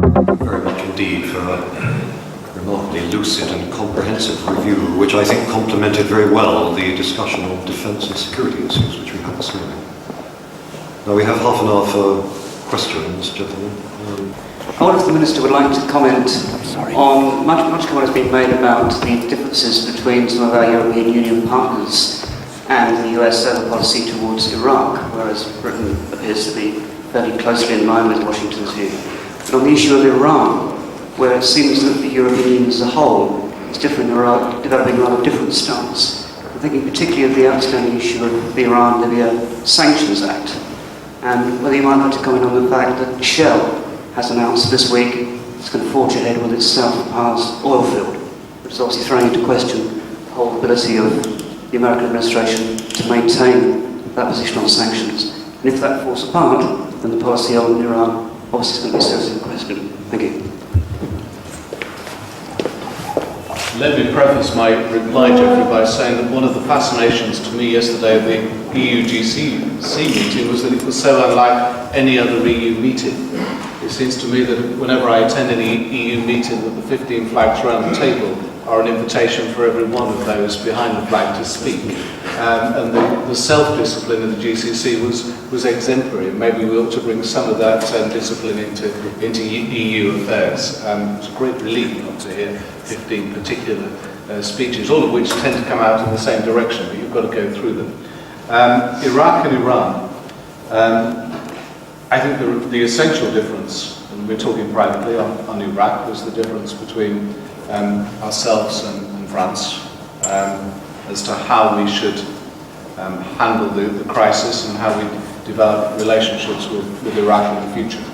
Very much indeed for a remarkably lucid and comprehensive review, which I think complemented very well the discussion on defence and security issues which we had this morning. Now we have half an hour for questions, gentlemen. I wonder if the Minister would like to comment on, much comment has been made about the differences between some of our European Union partners and the US policy towards Iraq, whereas Britain appears to be fairly closely in line with Washington's view. But on the issue of Iran, where it seems that the European Union as a whole is developing a rather different stance. I'm thinking particularly of the outstanding issue of the Iran-Libya Sanctions Act, and whether you might like to comment on the fact that Shell has announced this week it's going to forge ahead with its South Pars oil field, which is obviously throwing into question the whole ability of the American administration to maintain that position on sanctions. And if that falls apart, then the policy on Iran obviously is going to be seriously in question. Thank you. Let me preface my reply, Jeffrey, by saying that one of the fascinations to me yesterday at the EU-GCC meeting was that it was so unlike any other EU meeting. It seems to me that whenever I attend any EU meeting, that the 15 flags around the table are an invitation for every one of those behind the flag to speak. And the self-discipline of the GCC was exemplary. Maybe we ought to bring some of that discipline into EU affairs. It's a great relief not to hear 15 particular speeches, all of which tend to come out in the same direction, but you've got to go through them. Iraq and Iran. I think the essential difference, and we're talking privately on Iraq, was the difference between ourselves and France as to how we should handle the crisis and how we develop relationships with Iraq in the future.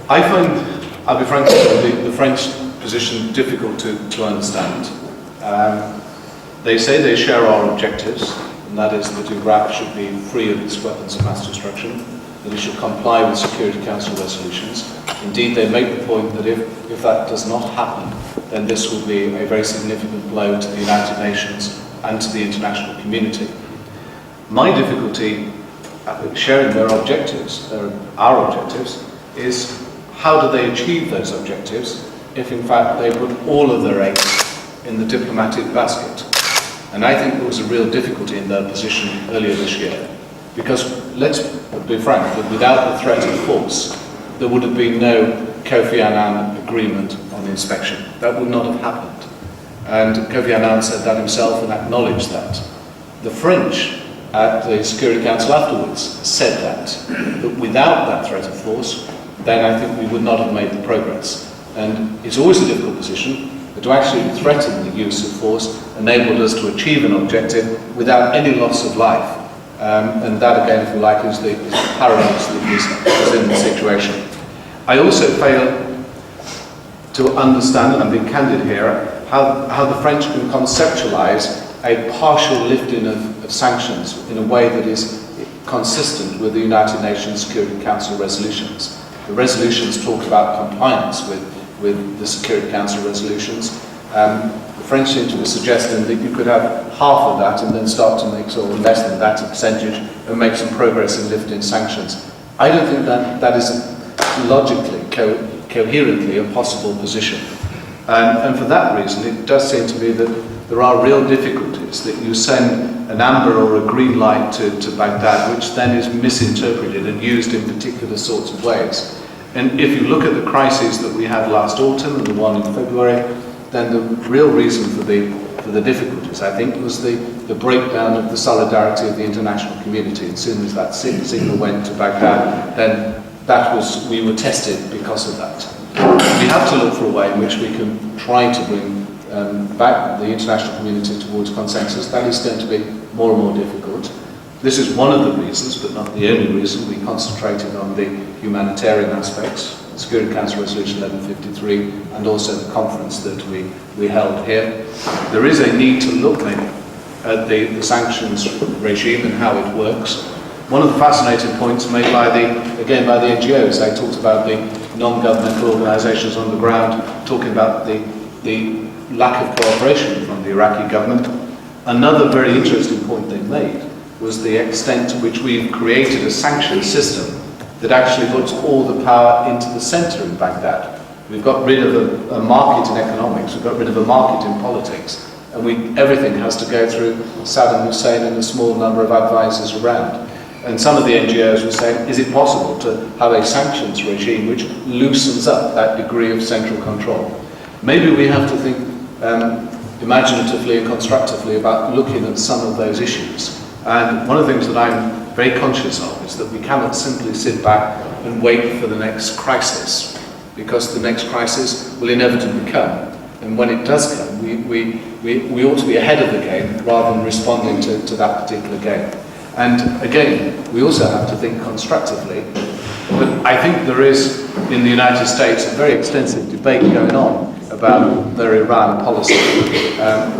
I find, I'll be frank, the French position difficult to understand. They say they share our objectives, and that is that Iraq should be free of its weapons of mass destruction, that it should comply with Security Council resolutions. Indeed, they make the point that if that does not happen, then this will be a very significant blow to the United Nations and to the international community. My difficulty sharing their objectives, our objectives, is how do they achieve those objectives if in fact they put all of their eggs in the diplomatic basket? And I think there was a real difficulty in their position earlier this year. Because let's be frank, that without the threat of force, there would have been no Kofi Annan agreement on inspection. That would not have happened. And Kofi Annan said that himself and acknowledged that. The French at the Security Council afterwards said that without that threat of force, then I think we would not have made the progress. And it's always a difficult position, but to actually threaten the use of force enabled us to achieve an objective without any loss of life. And that, again, if you like, is the paradox that is in the situation. I also fail to understand, and I'm being candid here, how the French can conceptualize a partial lifting of sanctions in a way that is consistent with the United Nations Security Council resolutions. The resolutions talk about compliance with the Security Council resolutions. The French seem to be suggesting that you could have half of that and then start to make sort of less than that percentage and make some progress in lifting sanctions. I don't think that is logically, coherently a possible position. And for that reason, it does seem to me that there are real difficulties, that you send an amber or a green light to Baghdad, which then is misinterpreted and used in particular sorts of ways. And if you look at the crises that we had last autumn and the one in February, then the real reason for the difficulties, I think, was the breakdown of the solidarity of the international community. As soon as that signal went to Baghdad, then we were tested because of that. We have to look for a way in which we can try to bring back the international community towards consensus. That is going to be more and more difficult. This is one of the reasons, but not the only reason, we concentrated on the humanitarian aspects, the Security Council Resolution 1153, and also the conference that we held here. There is a need to look maybe at the sanctions regime and how it works. One of the fascinating points made by the NGOs, they talked about the non-governmental organisations on the ground, talking about the lack of cooperation from the Iraqi government. Another very interesting point they made was the extent to which we've created a sanction system that actually puts all the power into the centre in Baghdad. We've got rid of a market in economics, we've got rid of a market in politics, and everything has to go through Saddam Hussein and a small number of advisors around. And some of the NGOs were saying, is it possible to have a sanctions regime which loosens up that degree of central control? Maybe we have to think imaginatively and constructively about looking at some of those issues. And one of the things that I'm very conscious of is that we cannot simply sit back and wait for the next crisis, because the next crisis will inevitably come. And when it does come, we ought to be ahead of the game rather than responding to that particular game. And again, we also have to think constructively. But I think there is, in the United States, a very extensive debate going on about their Iran policy.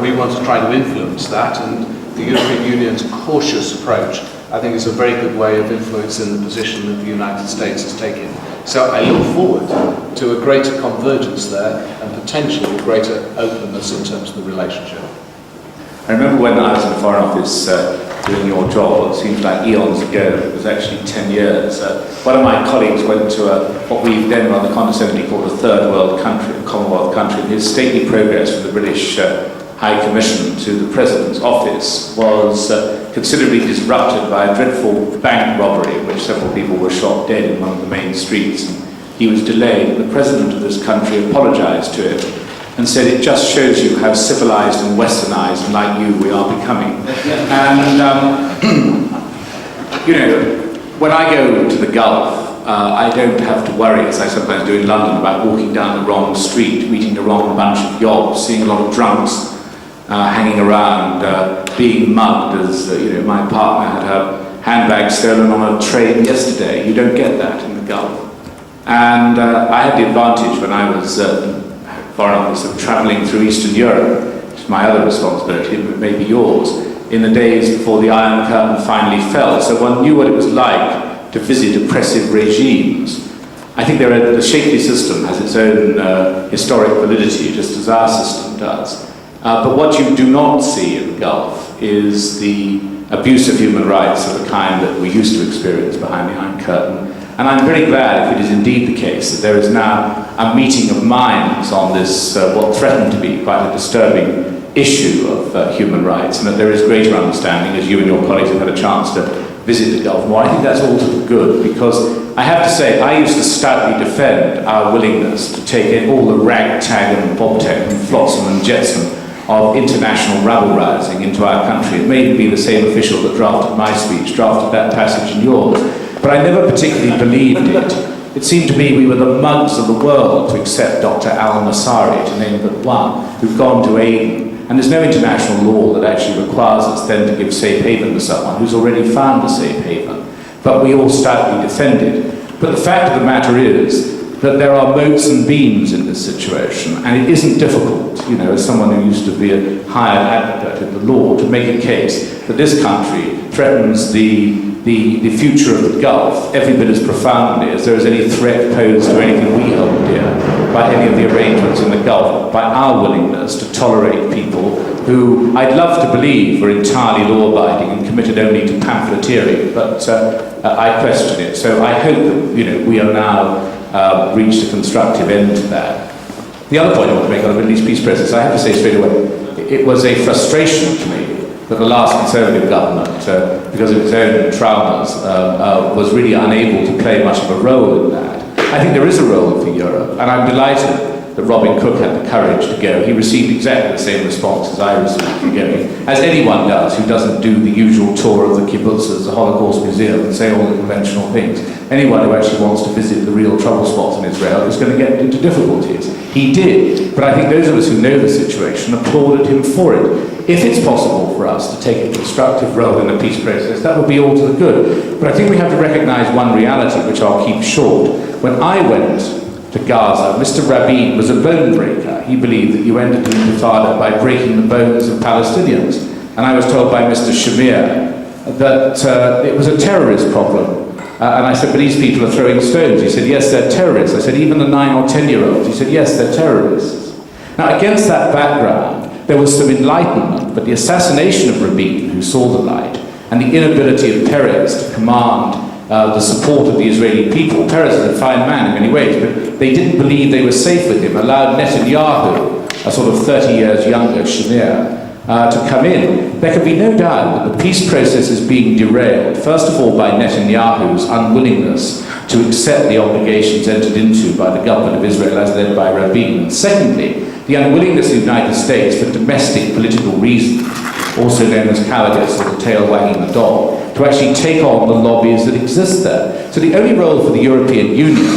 We want to try to influence that, and the European Union's cautious approach, I think, is a very good way of influencing the position that the United States is taking. So I look forward to a greater convergence there and potentially a greater openness in terms of the relationship. I remember when I was in the Foreign Office doing your job, it seems like eons ago, it was actually 10 years. One of my colleagues went to what we then rather condescendingly called a third world country, a Commonwealth country, and his stately progress from the British High Commission to the President's office was considerably disrupted by a dreadful bank robbery in which several people were shot dead in one of the main streets. And he was delayed. The President of this country apologized to him and said, it just shows you how civilized and westernized and like you we are becoming. And, you know, when I go to the Gulf, I don't have to worry, as I sometimes do in London, about walking down the wrong street, meeting the wrong bunch of yobs, seeing a lot of drunks hanging around, being mugged, as you know, my partner had her handbag stolen on a train yesterday. You don't get that in the Gulf. And I had the advantage when I was Foreign Office of travelling through Eastern Europe, which is my other responsibility, but maybe yours, in the days before the Iron Curtain finally fell. So one knew what it was like to visit oppressive regimes. I think the Shapley system has its own historic validity, just as our system does. But what you do not see in the Gulf is the abuse of human rights of the kind that we used to experience behind the Iron Curtain. And I'm very glad, if it is indeed the case, that there is now a meeting of minds on this, what threatened to be quite a disturbing issue of human rights, and that there is greater understanding, as you and your colleagues have had a chance to visit the Gulf more. I think that's all to the good, because I have to say, I used to stoutly defend our willingness to take in all the ragtag and bobtag and flotsam and jetsam of international rabble-rousing into our country. It may be the same official that drafted my speech, drafted that passage in yours, but I never particularly believed it. It seemed to me we were the mugs of the world to accept Dr. al-Masari, to name but one, who've gone to Aden. And there's no international law that actually requires us then to give safe haven to someone who's already found a safe haven. But we all stoutly defended. But the fact of the matter is that there are moats and beams in this situation, and it isn't difficult, you know, as someone who used to be a hired advocate in the law, to make a case that this country threatens the future of the Gulf every bit as profoundly as there is any threat posed to anything we hold dear by any of the arrangements in the Gulf, by our willingness to tolerate people who I'd love to believe were entirely law-abiding and committed only to pamphleteering, but I question it. So I hope that, you know, we are now reached a constructive end to that. The other point I want to make on the Middle East peace process, I have to say straight away, it was a frustration to me that the last Conservative government, because of its own traumas, was really unable to play much of a role in that. I think there is a role for Europe, and I'm delighted that Robin Cook had the courage to go. He received exactly the same response as I received for going, as anyone does who doesn't do the usual tour of the kibbutzes, the Holocaust Museum, and say all the conventional things. Anyone who actually wants to visit the real trouble spots in Israel is going to get into difficulties. He did, but I think those of us who know the situation applauded him for it. If it's possible for us to take a constructive role in the peace process, that would be all to the good. But I think we have to recognise one reality, which I'll keep short. When I went to Gaza, Mr. Rabin was a bone breaker. He believed that you ended the intifada by breaking the bones of Palestinians. And I was told by Mr. Shamir that it was a terrorist problem. And I said, but these people are throwing stones. He said, yes, they're terrorists. I said, even the 9 or 10-year-olds? He said, yes, they're terrorists. Now, against that background, there was some enlightenment, but the assassination of Rabin, who saw the light, and the inability of Peres to command the support of the Israeli people. Peres is a fine man in many ways, but they didn't believe they were safe with him, allowed Netanyahu, a sort of 30 years younger Shamir, to come in. There can be no doubt that the peace process is being derailed, first of all by Netanyahu's unwillingness to accept the obligations entered into by the government of Israel as led by Rabin. And secondly, the unwillingness of the United States for domestic political reasons, also known as cowardice or the tail wagging the dog, to actually take on the lobbies that exist there. So the only role for the European Union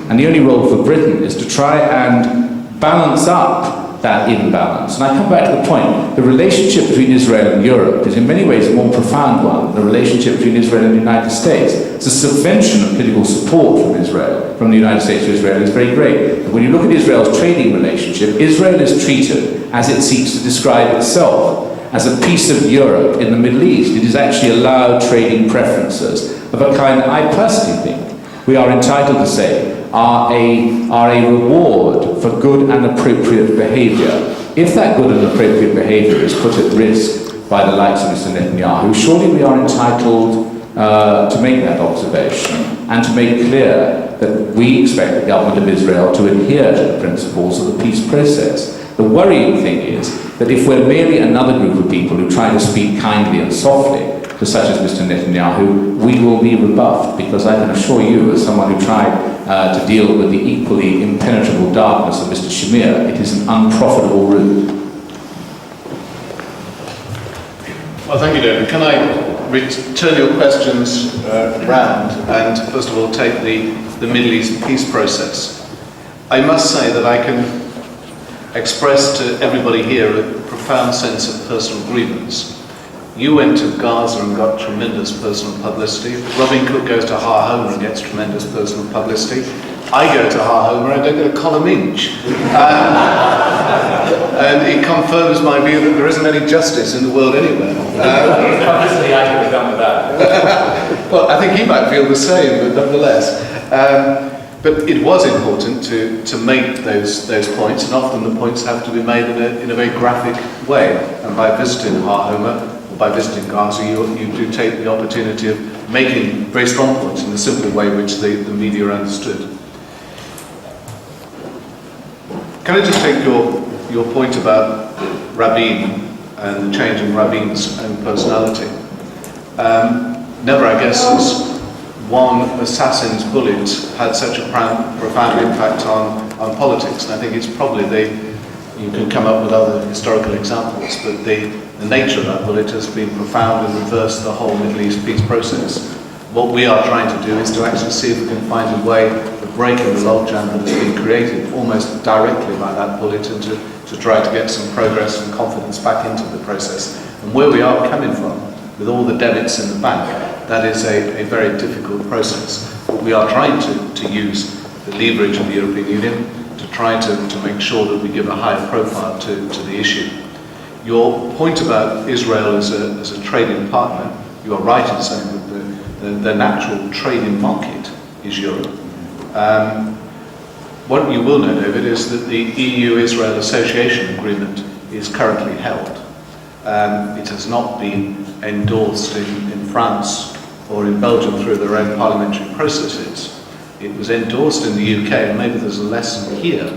and the only role for Britain is to try and balance up that imbalance. And I come back to the point, the relationship between Israel and Europe is in many ways a more profound one than the relationship between Israel and the United States. It's a subvention of political support from Israel, from the United States to Israel, is very great. But when you look at Israel's trading relationship, Israel is treated as it seeks to describe itself, as a piece of Europe in the Middle East. It is actually allowed trading preferences of a kind that I personally think we are entitled to say are a reward for good and appropriate behaviour. If that good and appropriate behaviour is put at risk by the likes of Mr. Netanyahu, surely we are entitled to make that observation and to make clear that we expect the government of Israel to adhere to the principles of the peace process. The worrying thing is that if we're merely another group of people who try to speak kindly and softly to such as Mr. Netanyahu, we will be rebuffed, because I can assure you, as someone who tried to deal with the equally impenetrable darkness of Mr. Shamir, it is an unprofitable route. Well, thank you, David. Can I return your questions round and first of all take the Middle East peace process? I must say that I can express to everybody here a profound sense of personal grievance. You went to Gaza and got tremendous personal publicity. Robin Cook goes to Har Homer and gets tremendous personal publicity. I go to Har Homer and I don't get a column inch. And it confirms my view that there isn't any justice in the world anywhere. Publicity I could have done with that. Well, I think he might feel the same, but nonetheless. But it was important to make those points, and often the points have to be made in a very graphic way. And by visiting Har Homer, or by visiting Gaza, you do take the opportunity of making very strong points in the simple way which the media understood. Can I just take your point about Rabin and the change in Rabin's own personality? Never, I guess, has one assassin's bullet had such a profound impact on politics, and I think it's probably you can come up with other historical examples, but the nature of that bullet has been profound and reversed the whole Middle East peace process. What we are trying to do is to actually see if we can find a way of breaking the logjam that has been created almost directly by that bullet, and to try to get some progress and confidence back into the process. And where we are coming from, with all the debits in the bank, that is a very difficult process. But we are trying to use the leverage of the European Union to try to make sure that we give a higher profile to the issue. Your point about Israel as a trading partner, you are right in saying that the natural trading market is Europe. What you will know, David, is that the EU-Israel Association Agreement is currently held. It has not been endorsed in France or in Belgium through their own parliamentary processes. It was endorsed in the UK, and maybe there's a lesson here,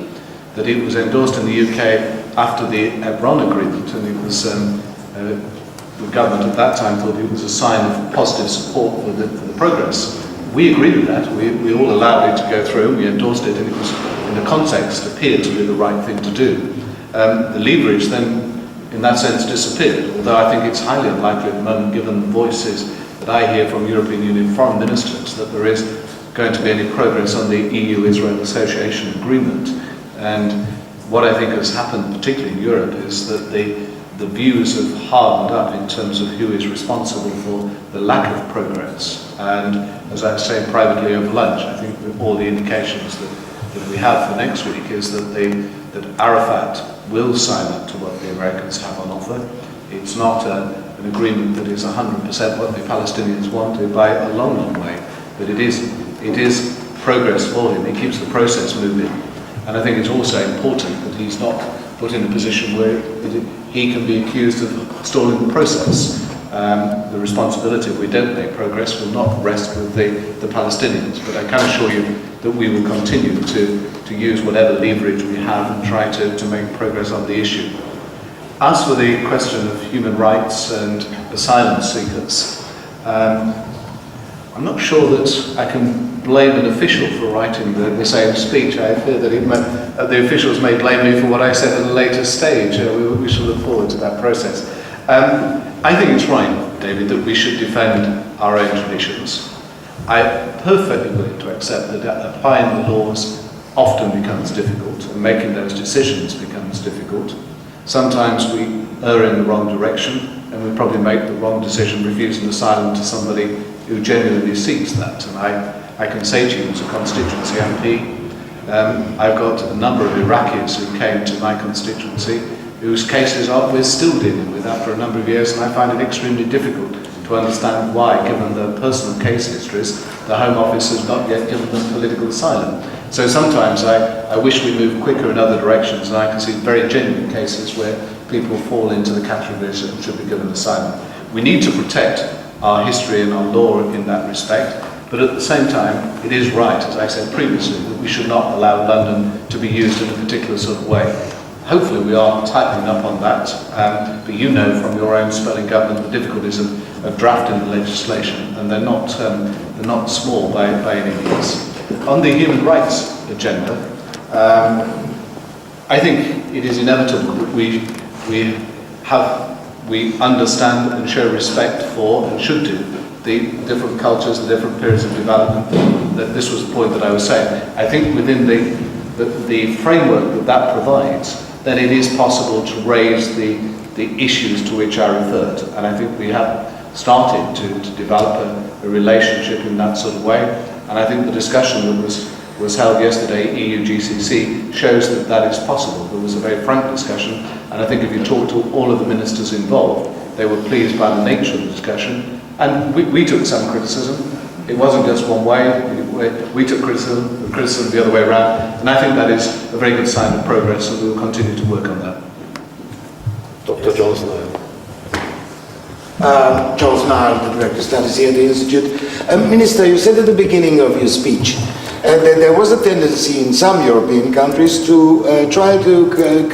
that it was endorsed in the UK after the Hebron Agreement, and it was the government at that time thought it was a sign of positive support for the progress. We agreed with that. We all allowed it to go through. We endorsed it, and it was, in the context, appeared to be the right thing to do. The leverage then, in that sense, disappeared, although I think it's highly unlikely at the moment, given the voices that I hear from European Union foreign ministers, that there is going to be any progress on the EU-Israel Association Agreement. And what I think has happened, particularly in Europe, is that the views have hardened up in terms of who is responsible for the lack of progress. And as I was saying privately over lunch, I think that all the indications that we have for next week is that Arafat will sign up to what the Americans have on offer. It's not an agreement that is 100% what the Palestinians wanted by a long, long way, but it is progress for him. He keeps the process moving. And I think it's also important that he's not put in a position where he can be accused of stalling the process. the responsibility if we don't make progress will not rest with the Palestinians. But I can assure you that we will continue to use whatever leverage we have and try to make progress on the issue. As for the question of human rights and asylum seekers, I'm not sure that I can blame an official for writing the same speech. I fear that the officials may blame me for what I said at a later stage. We shall look forward to that process. I think it's right, David, that we should defend our own traditions. I'm perfectly willing to accept that applying the laws often becomes difficult, and making those decisions becomes difficult. Sometimes we err in the wrong direction, and we probably make the wrong decision refusing asylum to somebody who genuinely seeks that. And I can say to you as a constituency MP, I've got a number of Iraqis who came to my constituency whose cases we're still dealing with after a number of years, and I find it extremely difficult to understand why, given their personal case histories, the Home Office has not yet given them political asylum. So sometimes I wish we moved quicker in other directions, and I can see very genuine cases where people fall into the categories that should be given asylum. We need to protect our history and our law in that respect, but at the same time, it is right, as I said previously, that we should not allow London to be used in a particular sort of way. Hopefully we are tightening up on that, but you know from your own spell in government the difficulties of drafting the legislation, and they're not small by any means. On the human rights agenda, I think it is inevitable that we understand and show respect for, and should do, the different cultures, the different periods of development. That this was the point that I was saying. I think within the framework that provides, then it is possible to raise the issues to which I referred. And I think we have started to develop a relationship in that sort of way. And I think the discussion that was held yesterday, EU-GCC, shows that that is possible. There was a very frank discussion, and I think if you talk to all of the ministers involved, they were pleased by the nature of the discussion. And we took some criticism. It wasn't just one way. We took criticism the other way around, and I think that is a very good sign of progress, and we will continue to work on that. Dr. Jonathan Jonathan Ireland, the Director of Studies here at the Institute. Minister, you said at the beginning of your speech that there was a tendency in some European countries to try to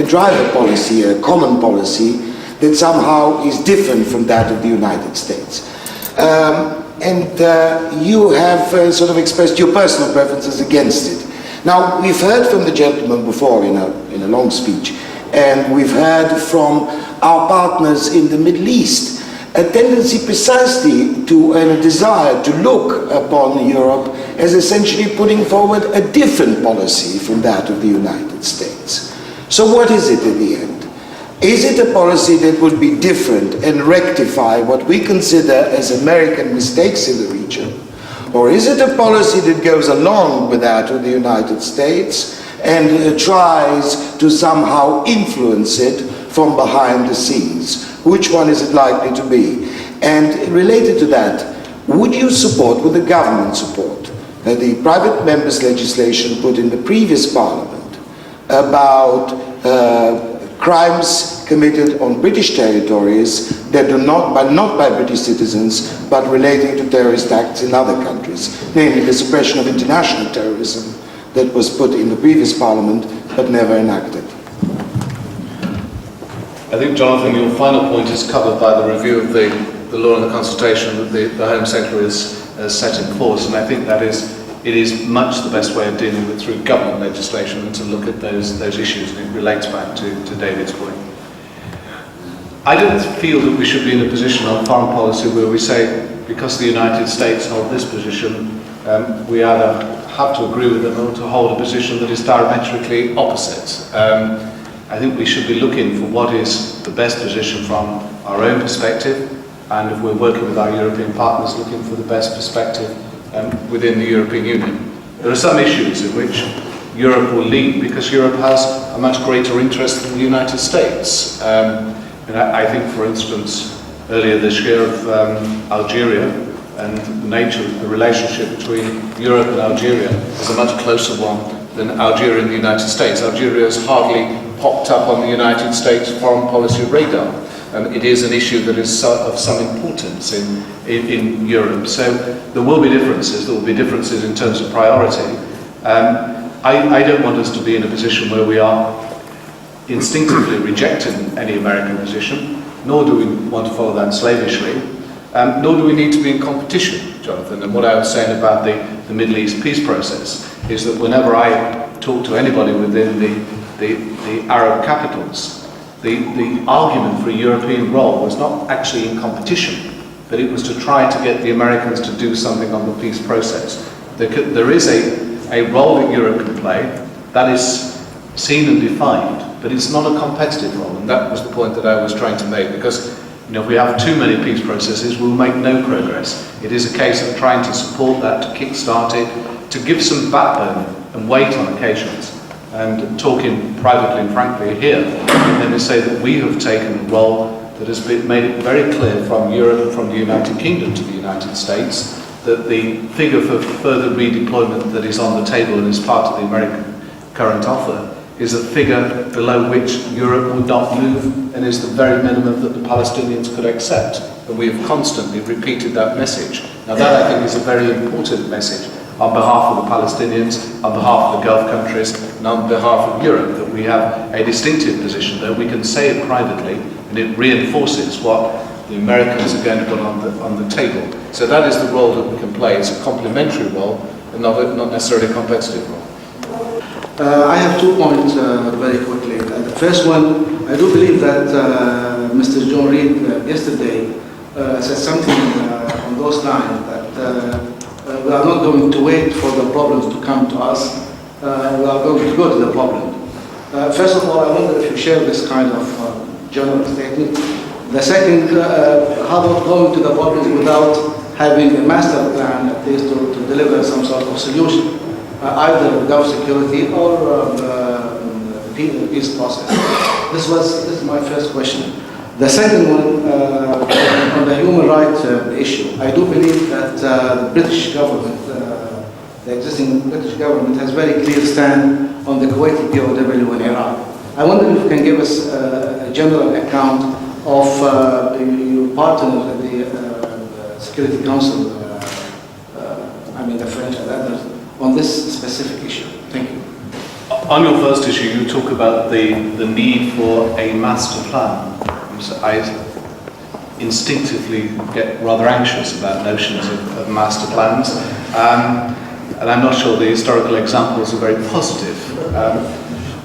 drive a policy, a common policy, that somehow is different from that of the United States. You have sort of expressed your personal preferences against it. Now, we've heard from the gentleman before in a long speech, and we've heard from our partners in the Middle East, a tendency precisely to, and a desire to look upon Europe as essentially putting forward a different policy from that of the United States. So what is it in the end? Is it a policy that would be different and rectify what we consider as American mistakes in the region? Or is it a policy that goes along with that of the United States and tries to somehow influence it from behind the scenes? Which one is it likely to be? And related to that, would you support, would the government support, the private members' legislation put in the previous parliament about crimes committed on British territories that do not by British citizens, but relating to terrorist acts in other countries, namely the suppression of international terrorism that was put in the previous parliament but never enacted? I think, Jonathan, your final point is covered by the review of the law and the consultation that the Home Secretary has set in force, and I think that it is much the best way of dealing with through government legislation and to look at those issues, and it relates back to David's point. I don't feel that we should be in a position on foreign policy where we say, because the United States hold this position, we either have to agree with them or to hold a position that is diametrically opposite. I think we should be looking for what is the best position from our own perspective, and if we're working with our European partners, looking for the best perspective within the European Union. There are some issues in which Europe will lead because Europe has a much greater interest than the United States. I think, for instance, earlier this year of Algeria, and the nature of the relationship between Europe and Algeria is a much closer one than Algeria and the United States. Algeria has hardly popped up on the United States foreign policy radar. it is an issue that is of some importance in Europe. So there will be differences. There will be differences in terms of priority. I don't want us to be in a position where we are instinctively rejecting any American position, nor do we want to follow that slavishly, nor do we need to be in competition, Jonathan. And what I was saying about the Middle East peace process is that whenever I talk to anybody within the Arab capitals, the argument for a European role was not actually in competition, but it was to try to get the Americans to do something on the peace process. There is a role that Europe can play that is seen and defined, but it's not a competitive role, and that was the point that I was trying to make, because if we have too many peace processes, we'll make no progress. It is a case of trying to support that, to kick-start it, to give some backbone and weight on occasions. And talking privately and frankly here, let me say that we have taken a role that has made it very clear from Europe and from the United Kingdom to the United States that the figure for further redeployment that is on the table and is part of the American current offer is a figure below which Europe would not move and is the very minimum that the Palestinians could accept. And we have constantly repeated that message. Now that, I think, is a very important message on behalf of the Palestinians, on behalf of the Gulf countries, and on behalf of Europe, that we have a distinctive position there. We can say it privately, and it reinforces what the Americans are going to put on the table. So that is the role that we can play. It's a complementary role, and not necessarily a competitive role. I have 2 points very quickly. The first one, I do believe that Mr. John Reid yesterday said something on those lines, that we are not going to wait for the problems to come to us, we are going to go to the problem. First of all, I wonder if you share this kind of general statement. The second, how about going to the problems without having a master plan, at least to deliver some sort of solution? Either Gulf security or peace process. This is my first question. The second one, on the human rights issue, I do believe that the British government, the existing British government, has very clear stand on the Kuwaiti POW in Iraq. I wonder if you can give us a general account of your partners at the Security Council, the French and others, on this specific issue. Thank you. On your first issue, you talk about the need for a master plan. So I instinctively get rather anxious about notions of master plans, and I'm not sure the historical examples are very positive.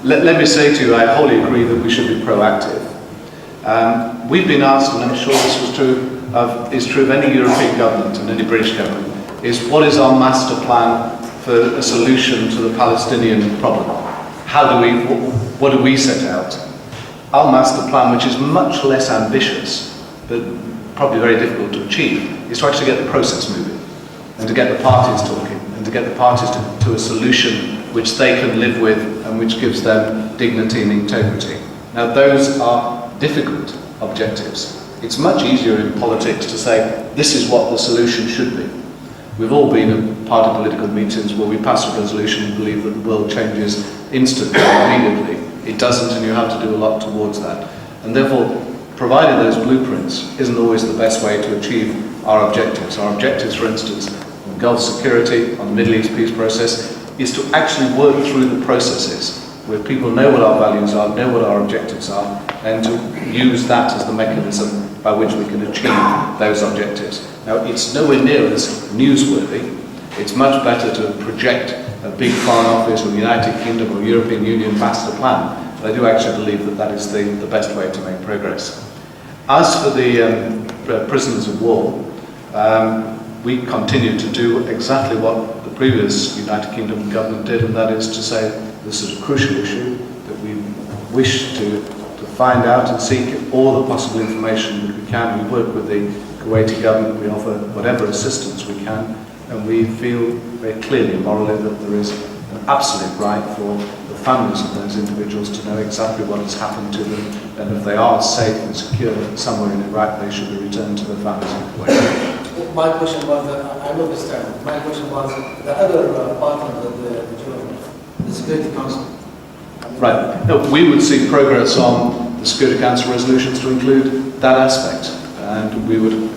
Let me say to you, I wholly agree that we should be proactive. We've been asked, and I'm sure this was is true of any European government and any British government, is what is our master plan for a solution to the Palestinian problem? What do we set out? Our master plan, which is much less ambitious, but probably very difficult to achieve, is to actually get the process moving, and to get the parties talking, and to get the parties to a solution which they can live with, and which gives them dignity and integrity. Now, those are difficult objectives. It's much easier in politics to say, this is what the solution should be. We've all been at party political meetings where we pass a resolution and believe that the world changes instantly, immediately. It doesn't, and you have to do a lot towards that. And therefore, providing those blueprints isn't always the best way to achieve our objectives. Our objectives, for instance, on Gulf security, on the Middle East peace process, is to actually work through the processes where people know what our values are, know what our objectives are, and to use that as the mechanism by which we can achieve those objectives. Now, it's nowhere near as newsworthy. It's much better to project a big foreign office or United Kingdom or European Union master plan. But I do actually believe that that is the best way to make progress. As for the prisoners of war, we continue to do exactly what the previous United Kingdom government did, and that is to say this is a crucial issue that we wish to find out and seek all the possible information that we can. We work with the Kuwaiti government, we offer whatever assistance we can, and we feel very clearly and morally that there is an absolute right for the families of those individuals to know exactly what has happened to them, and if they are safe and secure somewhere in Iraq, they should be returned to their families in Kuwait. My question was, I understand, my question was the other partner of the Security Council. Right. No, we would see progress on the Security Council resolutions to include that aspect. And we would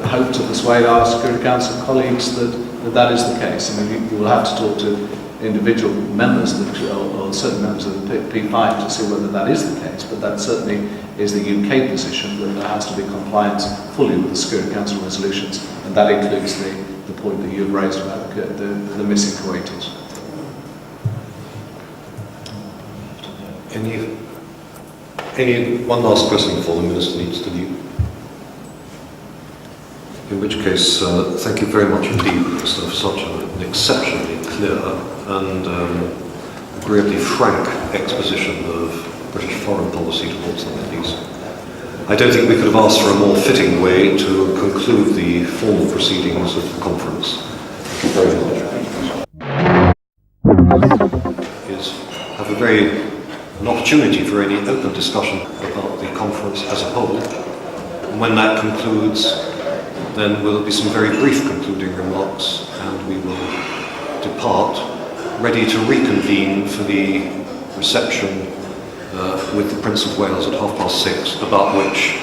hope to persuade our Security Council colleagues that is the case. I mean, you will have to talk to individual members or certain members of the P5 to see whether that is the case, but that certainly is the UK position, that there has to be compliance fully with the Security Council resolutions, and that includes the point that you've raised about the missing Kuwaitis. One last question before the Minister needs to leave. In which case, thank you very much indeed, Minister, for such an exceptionally clear and agreeably frank exposition of British foreign policy towards the Middle East. I don't think we could have asked for a more fitting way to conclude the formal proceedings of the conference. Thank you very much. Is have an opportunity for any open discussion about the conference as a whole. And when that concludes, then will be some very brief concluding remarks, and we will depart, ready to reconvene for the reception with the Prince of Wales at 6:30, about which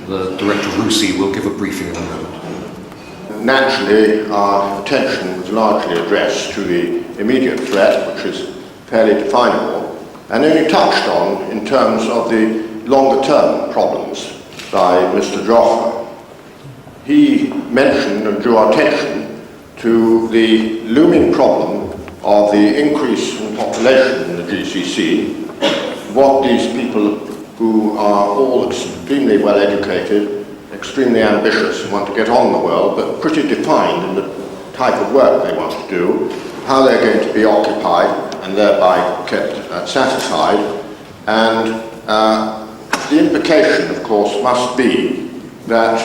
the Director of RUSI will give a briefing in a moment. Naturally, our attention was largely addressed to the immediate threat, which is fairly definable, and only touched on in terms of the longer-term problems by Mr. Joffa. He mentioned and drew our attention to the looming problem of the increase in population in the GCC, what these people who are all extremely well educated, extremely ambitious and want to get on in the world, but pretty defined in the type of work they want to do, how they're going to be occupied and thereby kept satisfied. And the implication, of course, must be that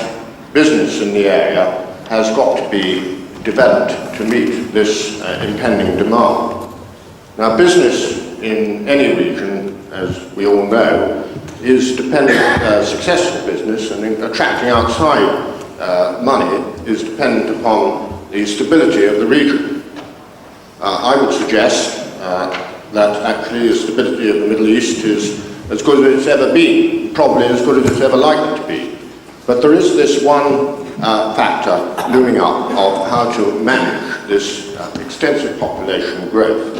business in the area has got to be developed to meet this impending demand. Now, business in any region, as we all know, is dependent, successful business and attracting outside money is dependent upon the stability of the region. I would suggest that actually the stability of the Middle East is as good as it's ever been, probably as good as it's ever likely to be. But there is this one factor looming up of how to manage this extensive population growth.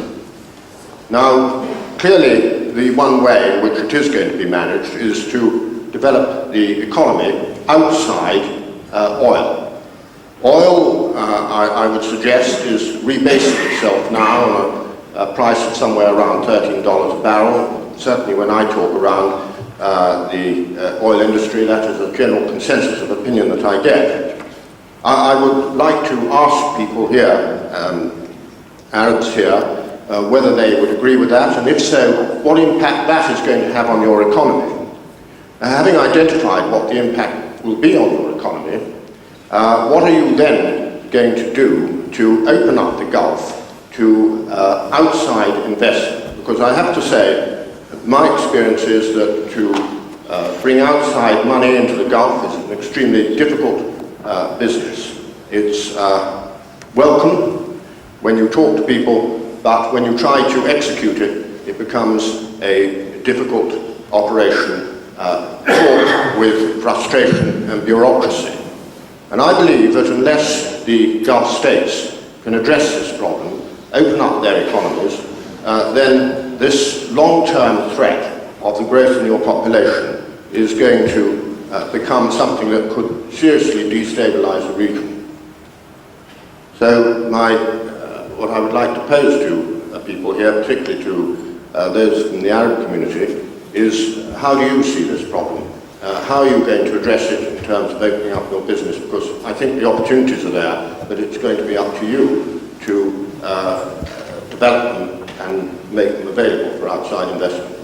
Now, clearly, the one way in which it is going to be managed is to develop the economy outside oil. Oil, I would suggest, is rebasing itself now on a price of somewhere around $13 a barrel. Certainly when I talk around the oil industry, that is a general consensus of opinion that I get. I would like to ask people here, Arabs here, whether they would agree with that, and if so, what impact that is going to have on your economy. Having identified what the impact will be on your economy, what are you then going to do to open up the Gulf to outside investment? Because I have to say, my experience is that to bring outside money into the Gulf is an extremely difficult business. It's welcome when you talk to people, but when you try to execute it, it becomes a difficult operation fraught with frustration and bureaucracy. And I believe that unless the Gulf states can address this problem, open up their economies, then this long-term threat of the growth in your population is going to become something that could seriously destabilize the region. So what I would like to pose to people here, particularly to those from the Arab community, is how do you see this problem? How are you going to address it in terms of opening up your business? Because I think the opportunities are there, but it's going to be up to you to develop them and make them available for outside investment.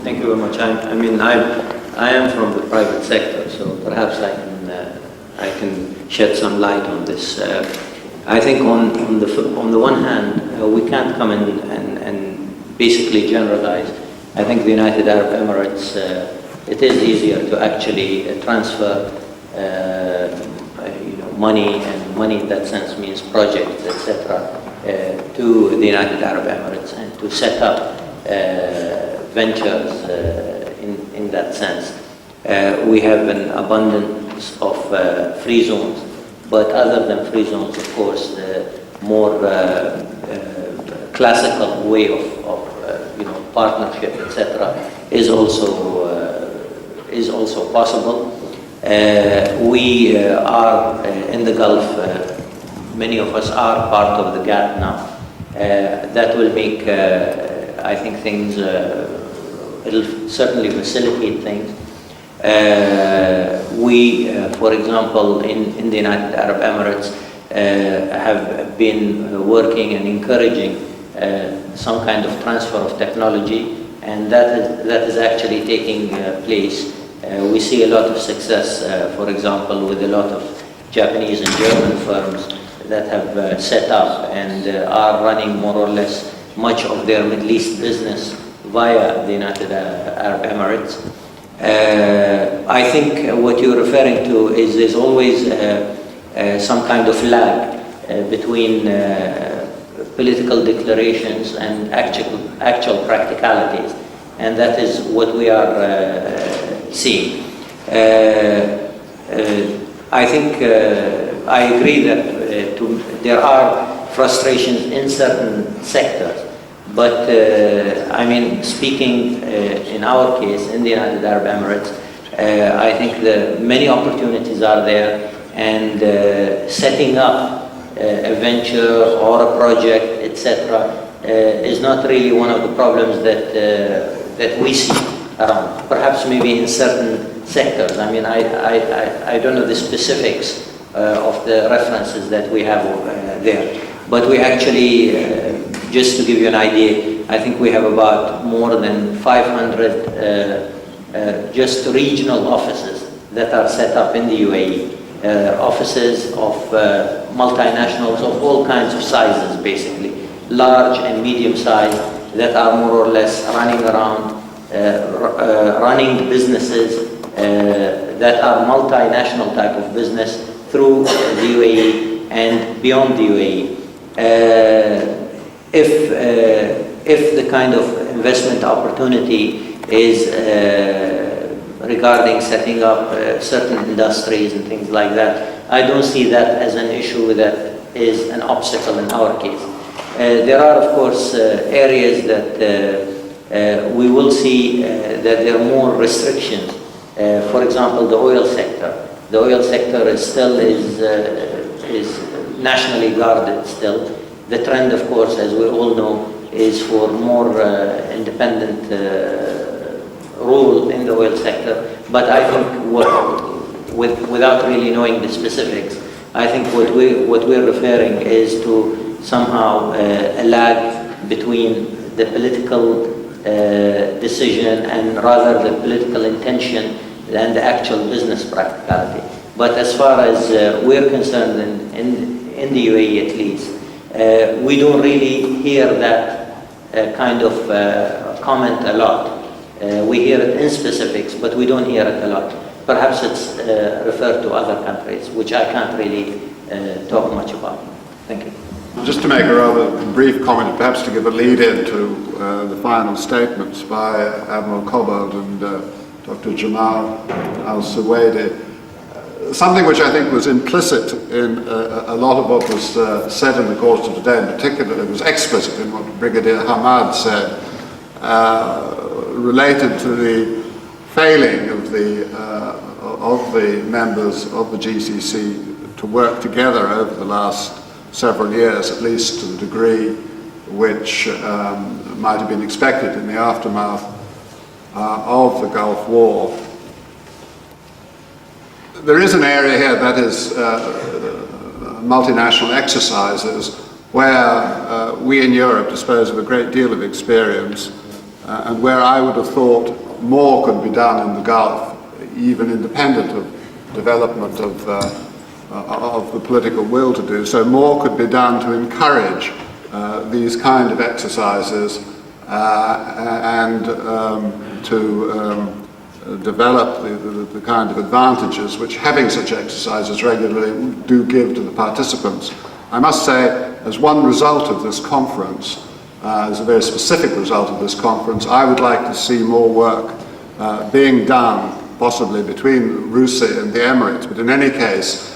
Thank you very much. I am from the private sector, so perhaps I can shed some light on this. I think on the one hand, we can't come in and basically generalize. I think the United Arab Emirates, it is easier to actually transfer money, and money in that sense means projects, etc., to the United Arab Emirates and to set up ventures in that sense. We have an abundance of free zones, but other than free zones, of course, the more classical way of partnership, etc., is also possible. We are in the Gulf. Many of us are part of the GATT now. That will make, I think, things. It'll certainly facilitate things. We, for example, in the United Arab Emirates, have been working and encouraging some kind of transfer of technology, and that is actually taking place. We see a lot of success, for example, with a lot of Japanese and German firms that have set up and are running more or less much of their Middle East business via the United Arab Emirates. I think what you're referring to is there's always some kind of lag between political declarations and actual practicalities, and that is what we are seeing. I think I agree that there are frustrations in certain sectors, but I mean, speaking in our case, in the United Arab Emirates, I think many opportunities are there, and setting up a venture or a project, etc., is not really one of the problems that we see around. Perhaps maybe in certain sectors. I mean, I don't know the specifics of the references that we have there, but we actually, just to give you an idea, I think we have about more than 500 just regional offices that are set up in the UAE. Offices of multinationals of all kinds of sizes, basically, large and medium sized, that are more or less running around, running businesses that are multinational type of business through the UAE and beyond the UAE. If the kind of investment opportunity is regarding setting up certain industries and things like that, I don't see that as an issue that is an obstacle in our case. There are, of course, areas that we will see that there are more restrictions. For example, the oil sector. The oil sector is still nationally guarded still. The trend, of course, as we all know, is for more independent role in the oil sector. But I think, without really knowing the specifics, I think what we're referring is to somehow a lag between the political decision and rather the political intention than the actual business practicality. But as far as we're concerned, in the UAE at least, we don't really hear that kind of comment a lot. We hear it in specifics, but we don't hear it a lot. Perhaps it's referred to other countries, which I can't really talk much about. Thank you. Just to make a rather brief comment, perhaps to give a lead-in to the final statements by Admiral Cobbold and Dr. Jamal Al-Suwaidi. Something which I think was implicit in a lot of what was said in the course of today, in particular, it was explicit in what Brigadier Hamad said, related to the failing of the members of the GCC to work together over the last several years, at least to the degree which might have been expected in the aftermath of the Gulf War. There is an area here that is multinational exercises where we in Europe dispose of a great deal of experience and where I would have thought more could be done in the Gulf, even independent of development of the political will to do so. More could be done to encourage these kind of exercises and to develop the kind of advantages which having such exercises regularly do give to the participants. I must say, as one result of this conference, as a very specific result of this conference, I would like to see more work being done possibly between RUSI and the Emirates, but in any case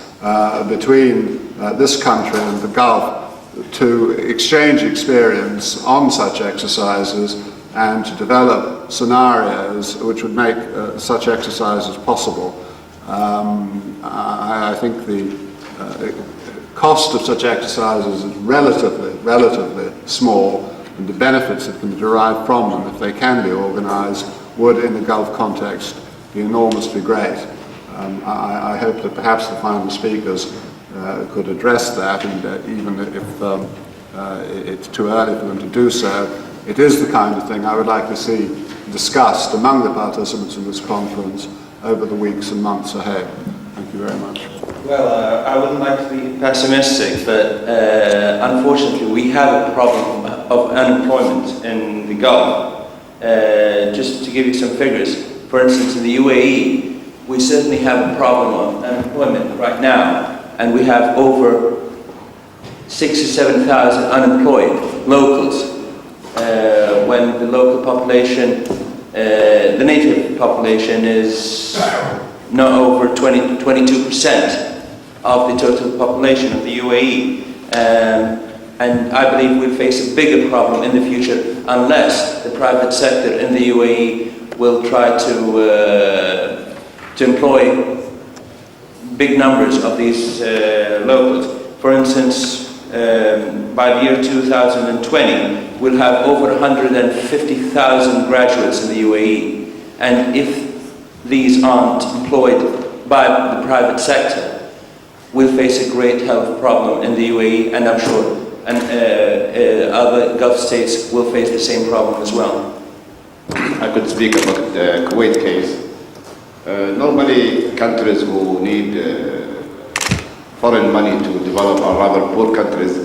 between this country and the Gulf, to exchange experience on such exercises and to develop scenarios which would make such exercises possible. I think the cost of such exercises is relatively small, and the benefits that can be derived from them, if they can be organised, would in the Gulf context be enormously great. I hope that perhaps the final speakers could address that, and even if it's too early for them to do so, it is the kind of thing I would like to see discussed among the participants in this conference over the weeks and months ahead. Thank you very much. Well, I wouldn't like to be pessimistic, but unfortunately we have a problem of unemployment in the Gulf. Just to give you some figures, for instance, in the UAE, we certainly have a problem of unemployment right now, and we have over 6,000 or 7,000 unemployed locals, when the local population, the native population is not over 22% of the total population of the UAE. And I believe we'll face a bigger problem in the future unless the private sector in the UAE will try to employ big numbers of these locals. For instance, by the year 2020, we'll have over 150,000 graduates in the UAE. And if these aren't employed by the private sector, we'll face a great health problem in the UAE, and I'm sure other Gulf states will face the same problem as well. I could speak about the Kuwait case. Normally, countries who need foreign money to develop, or rather poor countries,